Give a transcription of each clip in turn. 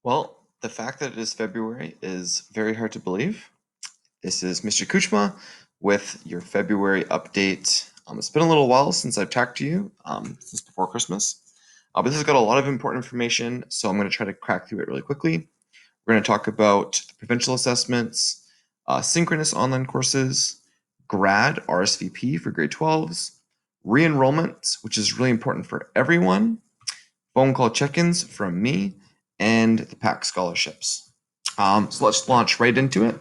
Well, the fact that it is February is very hard to believe. This is Mr. Kuchma with your February update. It's been a little while since I've talked to you, since before Christmas. But this has got a lot of important information, so I'm going to try to crack through it really quickly. We're going to talk about the provincial assessments, synchronous online courses, grad RSVP for grade 12s, re-enrollment, which is really important for everyone, phone call check-ins from me, and the PAC scholarships. So let's launch right into it.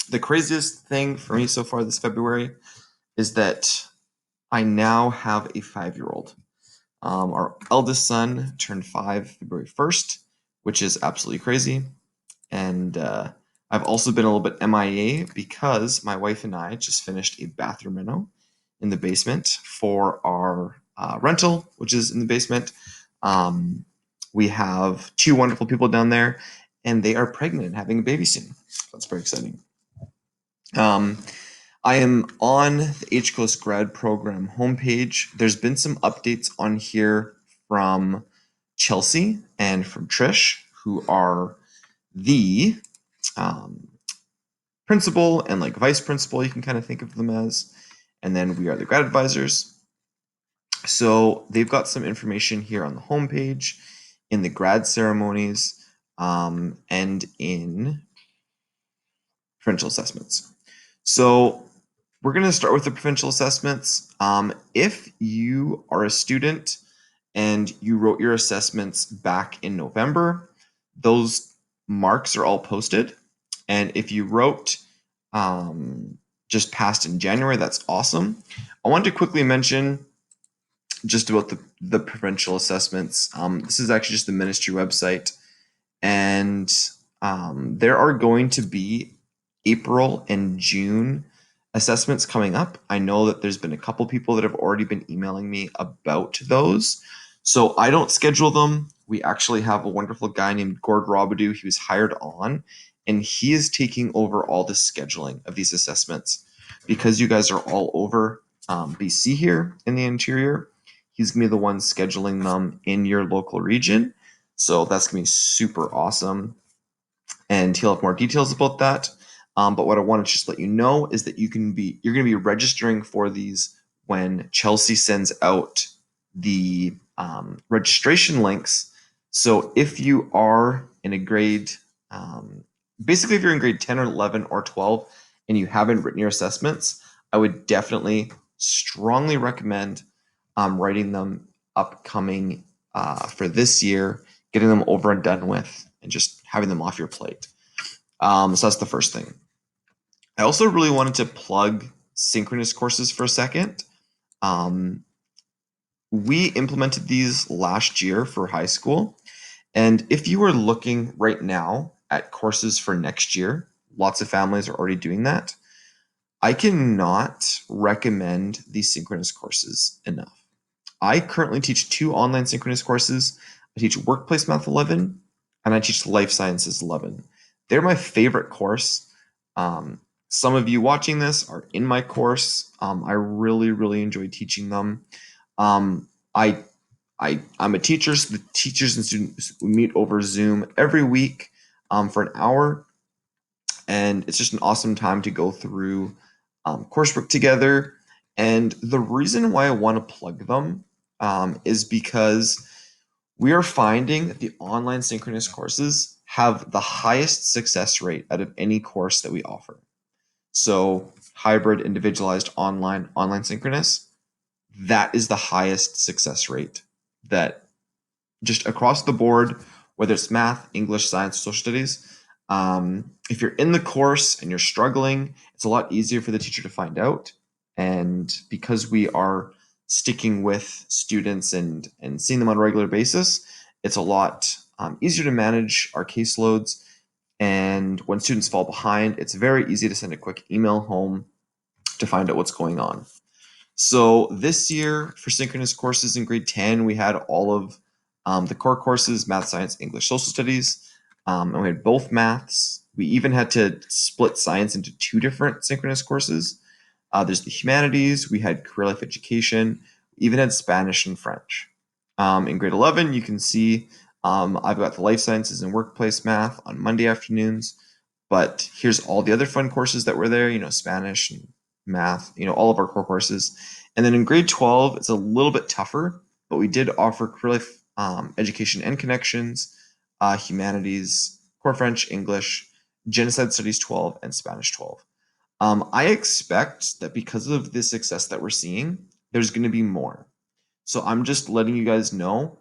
The craziest thing for me so far this February is that I now have a 5-year-old. Our eldest son turned 5 February 1st, which is absolutely crazy. And I've also been a little bit MIA because my wife and I just finished a bathroom reno in the basement for our rental, which is in the basement. We have 2 wonderful people down there, and they are pregnant and having a baby soon. That's very exciting. I am on the HCOS grad program homepage. There's been some updates on here from Chelsea and from Trish, who are the principal and like vice principal, you can kind of think of them as. And then we are the grad advisors. So they've got some information here on the homepage in the grad ceremonies and in provincial assessments. So we're going to start with the provincial assessments. If you are a student and you wrote your assessments back in November, those marks are all posted. And if you wrote just passed in January, that's awesome. I wanted to quickly mention just about the provincial assessments. This is actually just the ministry website. And there are going to be April and June assessments coming up. I know that there's been a couple people that have already been emailing me about those. So I don't schedule them. We actually have a wonderful guy named Gord Robidoux. He was hired on, and he is taking over all the scheduling of these assessments. Because you guys are all over BC here in the interior, he's going to be the one scheduling them in your local region. So that's going to be super awesome. And he'll have more details about that. But what I want to just let you know is that you're going to be registering for these when Chelsea sends out the registration links. So if you are in a grade, basically if you're in grade 10 or 11 or 12 and you haven't written your assessments, I would definitely strongly recommend writing them upcoming for this year, getting them over and done with, and just having them off your plate. So that's the first thing. I also really wanted to plug synchronous courses for a second. We implemented these last year for high school. And if you are looking right now at courses for next year, lots of families are already doing that. I cannot recommend these synchronous courses enough. I currently teach 2 online synchronous courses. I teach Workplace Math 11 and I teach Life Sciences 11. They're my favorite course. Some of you watching this are in my course. I really, really enjoy teaching them. I'm a teacher, so the teachers and students meet over Zoom every week for an hour. And it's just an awesome time to go through coursework together. And the reason why I want to plug them is because we are finding that the online synchronous courses have the highest success rate out of any course that we offer. So hybrid, individualized, online synchronous, that is the highest success rate that just across the board, whether it's math, English, science, social studies. If you're in the course and you're struggling, it's a lot easier for the teacher to find out. And because we are sticking with students and seeing them on a regular basis, it's a lot easier to manage our caseloads. And when students fall behind, it's very easy to send a quick email home to find out what's going on. So this year for synchronous courses in grade 10, we had all of the core courses, math, science, English, social studies, and we had both maths. We even had to split science into 2 different synchronous courses. There's the humanities, we had career life education, we even had Spanish and French. In grade 11, you can see I've got the life sciences and workplace math on Monday afternoons, but here's all the other fun courses that were there, Spanish and math, all of our core courses. And then in grade 12, it's a little bit tougher, but we did offer career life education and connections, humanities, core French, English, genocide studies 12, and Spanish 12. I expect that because of the success that we're seeing, there's going to be more. So I'm just letting you guys know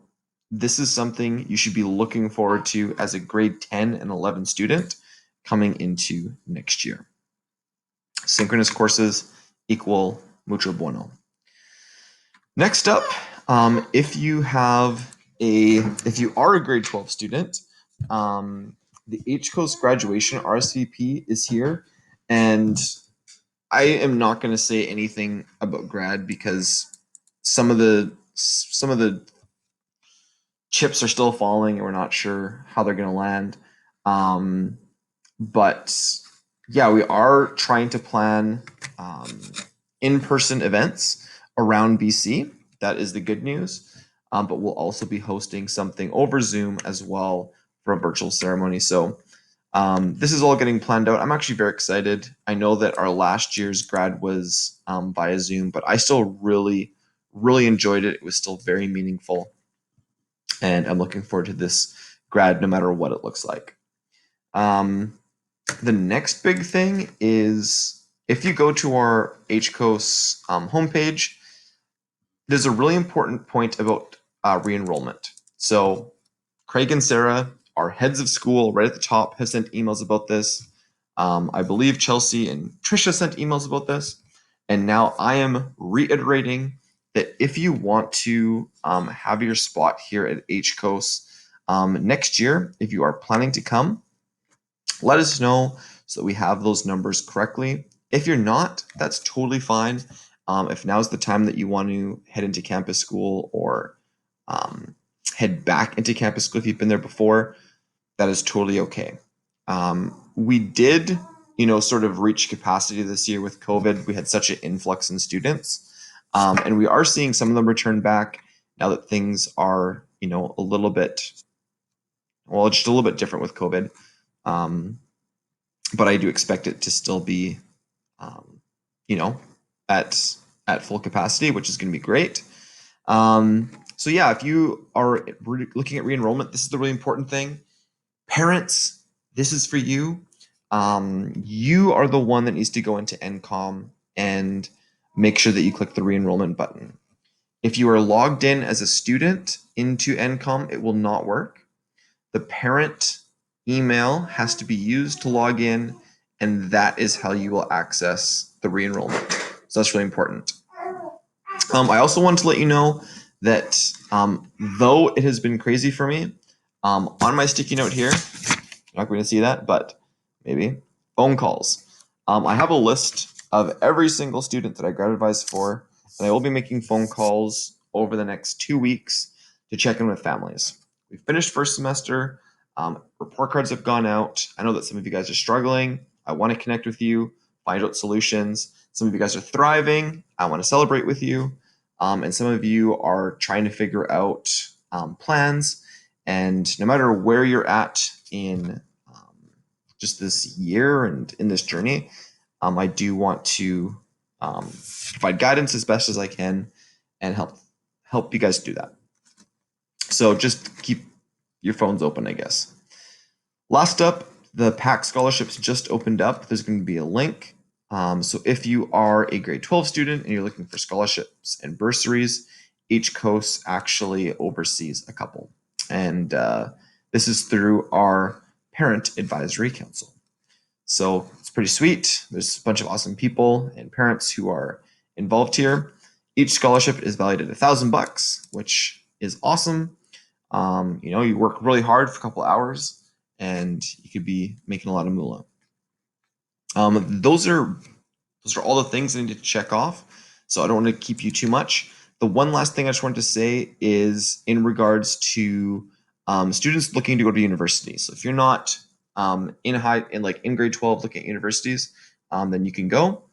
this is something you should be looking forward to as a grade 10 and 11 student coming into next year. Synchronous courses equal mucho bueno. Next up, if you are a grade 12 student, the HCOS graduation RSVP is here, and I am not going to say anything about grad because some of the chips are still falling, and we're not sure how they're going to land. But yeah, we are trying to plan in-person events around BC. That is the good news. But we'll also be hosting something over Zoom as well for a virtual ceremony. So this is all getting planned out. I'm actually very excited. I know that our last year's grad was via Zoom, but I still really, really enjoyed it. It was still very meaningful. And I'm looking forward to this grad no matter what it looks like. The next big thing is if you go to our HCOS homepage, there's a really important point about re-enrollment. So Craig and Sarah, our heads of school right at the top, have sent emails about this. I believe Chelsea and Trisha sent emails about this. And now I am reiterating that if you want to have your spot here at HCOS next year, if you are planning to come, let us know so that we have those numbers correctly. If you're not, that's totally fine. If now's the time that you want to head into campus school or head back into campus school if you've been there before, that is totally okay. We did, sort of reach capacity this year with COVID. We had such an influx in students, and we are seeing some of them return back now that things are, a little bit, just a little bit different with COVID. But I do expect it to still be, at full capacity, which is going to be great. So yeah, if you are looking at re-enrollment, this is the really important thing. Parents, this is for you. You are the one that needs to go into NCOM and make sure that you click the re-enrollment button. If you are logged in as a student into NCOM, it will not work. The parent email has to be used to log in, and that is how you will access the re-enrollment. So that's really important. I also want to let you know that though it has been crazy for me, on my sticky note here, you're not going to see that, but maybe, phone calls. I have a list of every single student that I grad advise for, and I will be making phone calls over the next 2 weeks to check in with families. We finished first semester. Report cards have gone out. I know that some of you guys are struggling. I want to connect with you, find out solutions. Some of you guys are thriving. I want to celebrate with you. And some of you are trying to figure out plans. And no matter where you're at in just this year and in this journey, I do want to provide guidance as best as I can and help you guys do that. So just keep your phones open, I guess. Last up, the PAC scholarships just opened up. There's going to be a link. So if you are a grade 12 student and you're looking for scholarships and bursaries, HCOS actually oversees a couple. And this is through our Parent Advisory Council. So it's pretty sweet. There's a bunch of awesome people and parents who are involved here. Each scholarship is valued at $1,000, which is awesome. You work really hard for a couple hours and you could be making a lot of moolah. Those are all the things I need to check off. So I don't want to keep you too much. The one last thing I just wanted to say is in regards to students looking to go to university. So if you're not in grade 12 looking at universities, then you can go.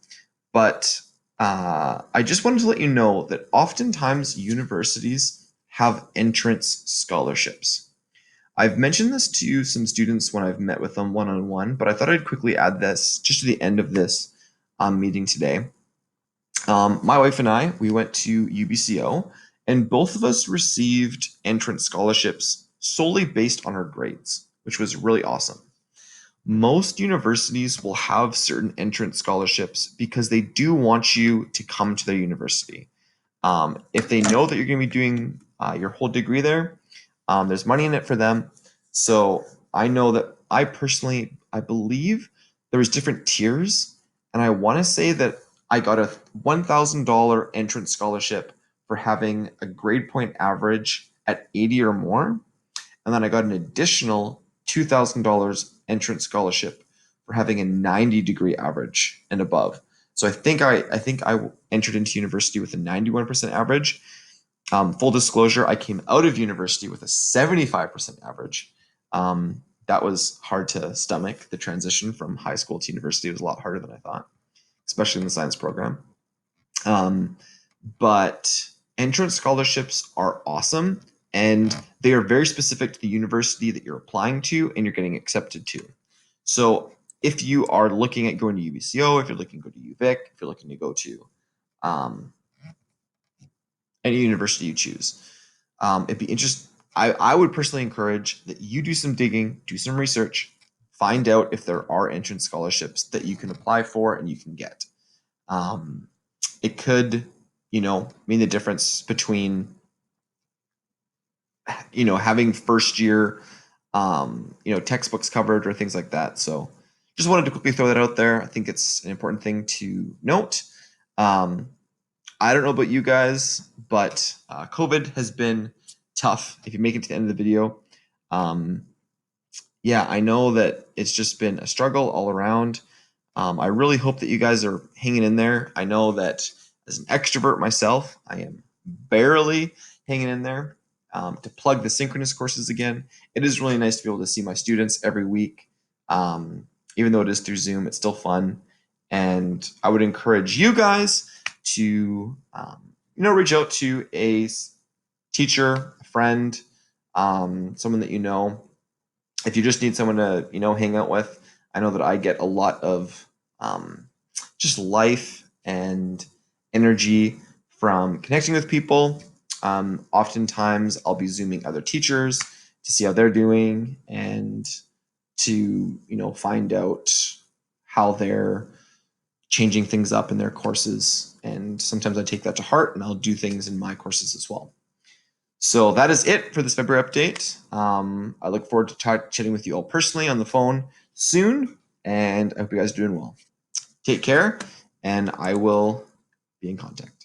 But I just wanted to let you know that oftentimes universities have entrance scholarships. I've mentioned this to some students when I've met with them one-on-one, but I thought I'd quickly add this just to the end of this meeting today. My wife and I, we went to UBCO, and both of us received entrance scholarships solely based on our grades, which was really awesome. Most universities will have certain entrance scholarships because they do want you to come to their university. If they know that you're going to be doing your whole degree there, there's money in it for them. So I know that I personally, I believe there was different tiers, and I want to say that I got a $1,000 entrance scholarship for having a grade point average at 80 or more, and then I got an additional $2,000 entrance scholarship for having a 90 degree average and above. So I think I entered into university with a 91% average. Full disclosure, I came out of university with a 75% average. That was hard to stomach. The transition from high school to university was a lot harder than I thought, especially in the science program. Um, but entrance scholarships are awesome, and they are very specific to the university that you're applying to and you're getting accepted to. So if you are looking at going to UBCO, if you're looking to go to UVic, if you're looking to go to um, any university you choose, it'd be interesting. I would personally encourage that you do some digging, do some research, find out if there are entrance scholarships that you can apply for and you can get. Um, it could, mean the difference between, having first year, textbooks covered or things like that. So just wanted to quickly throw that out there. I think it's an important thing to note. Um, I don't know about you guys, but COVID has been tough. If you make it to the end of the video, um, yeah, I know that it's just been a struggle all around. I really hope that you guys are hanging in there. I know that as an extrovert myself, I am barely hanging in there. To plug the synchronous courses again, it is really nice to be able to see my students every week. Even though it is through Zoom, it's still fun. And I would encourage you guys to, reach out to a teacher, a friend, someone that you know. If you just need someone to, hang out with, I know that I get a lot of just life and energy from connecting with people. Oftentimes, I'll be Zooming other teachers to see how they're doing and to, find out how they're changing things up in their courses. And sometimes I take that to heart and I'll do things in my courses as well. So that is it for this February update. I look forward to chatting with you all personally on the phone soon, and I hope you guys are doing well. Take care, and I will be in contact.